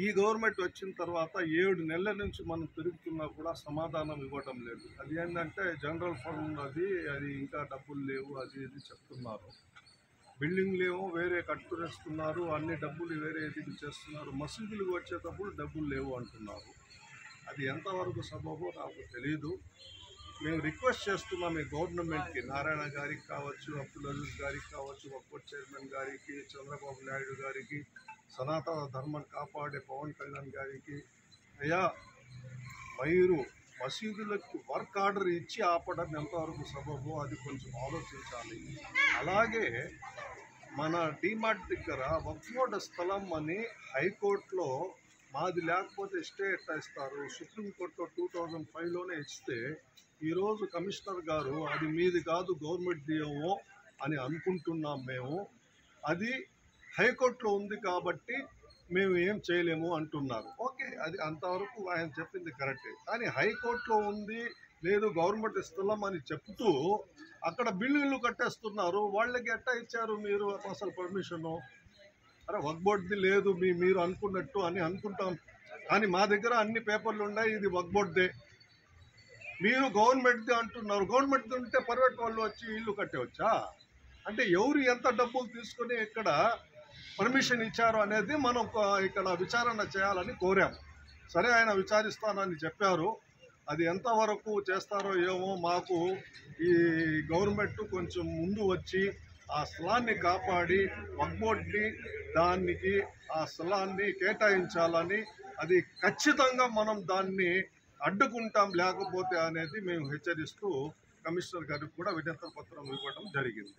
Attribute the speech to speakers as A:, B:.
A: ఈ గవర్నమెంట్ వచ్చిన తర్వాత 7 నెలల నుంచి మనం తిరుగుతున్నా కూడా సమాధానం ఇవ్వడం లేదు. అది ఏంటంటే జనరల్ ఫండ్ అది ఇంకా డబ్బులు లేవు అది ఇది చెప్తున్నారు. బిల్డింగ్లేమో వేరే కట్టుకునేస్తున్నారు, అన్ని డబ్బులు వేరే ఇది చేస్తున్నారు. మసీదులకు వచ్చేటప్పుడు డబ్బులు లేవు అంటున్నారు. అది ఎంతవరకు సబబో నాకు తెలీదు. మేము రిక్వెస్ట్ చేస్తున్నాం ఈ గవర్నమెంట్కి, నారాయణ గారికి కావచ్చు, అబ్దుల్ అజీజ్ గారికి కావచ్చు, వక్ఫ్ చైర్మన్ గారికి, చంద్రబాబు నాయుడు గారికి, సనాతన ధర్మం కాపాడే పవన్ కళ్యాణ్ గారికి, అయ్యా మీరు మసీదులకు వర్క్ ఆర్డర్ ఇచ్చి ఆపడం ఎంతవరకు సబబో అది కొంచెం ఆలోచించాలి. అలాగే మన డిమార్ట్ దగ్గర వక్ఫ్ బోర్డు స్థలం అని హైకోర్టులో మాది లేకపోతే స్టే ఎట్లా ఇస్తారు? సుప్రీంకోర్టులో 2005లోనే ఇస్తే ఈరోజు కమిషనర్ గారు అది మీది కాదు గవర్నమెంట్ ఏమో అని అనుకుంటున్నాం మేము, అది హైకోర్టులో ఉంది కాబట్టి మేము ఏం చేయలేము అంటున్నారు. ఓకే, అది అంతవరకు ఆయన చెప్పింది కరెక్టే. కానీ హైకోర్టులో ఉంది లేదు గవర్నమెంట్ స్థలం అని చెప్తూ అక్కడ బిల్డింగ్లు కట్టేస్తున్నారు. వాళ్ళకి ఎట్టా ఇచ్చారు మీరు అసలు పర్మిషను? అరే వక్ఫ్ బోర్డుది లేదు మీరు అనుకున్నట్టు అని అనుకుంటాం, కానీ మా దగ్గర అన్ని పేపర్లు ఉన్నాయి, ఇది వక్ఫ్ బోర్డుదే. మీరు గవర్నమెంట్ది అంటున్నారు. గవర్నమెంట్ది ఉంటే ప్రైవేట్ వాళ్ళు వచ్చి ఇల్లు కట్టేవచ్చా? అంటే ఎవరు ఎంత డబ్బులు తీసుకొని ఇక్కడ పర్మిషన్ ఇచ్చారు అనేది మనం ఇక్కడ విచారణ చేయాలని కోరాం. సరే, ఆయన విచారిస్తానని చెప్పారు. అది ఎంతవరకు చేస్తారో ఏమో. మాకు ఈ గవర్నమెంట్ కొంచెం ముందు వచ్చి ఆ స్థలాన్ని కాపాడి వక్ఫ్ బోర్డుని దానికి ఆ స్థలాన్ని కేటాయించాలని, అది ఖచ్చితంగా మనం దాన్ని అడ్డుకుంటాం లేకపోతే అనేది మేము హెచ్చరిస్తూ కమిషనర్ గారికి కూడా వినతి పత్రం ఇవ్వడం జరిగింది.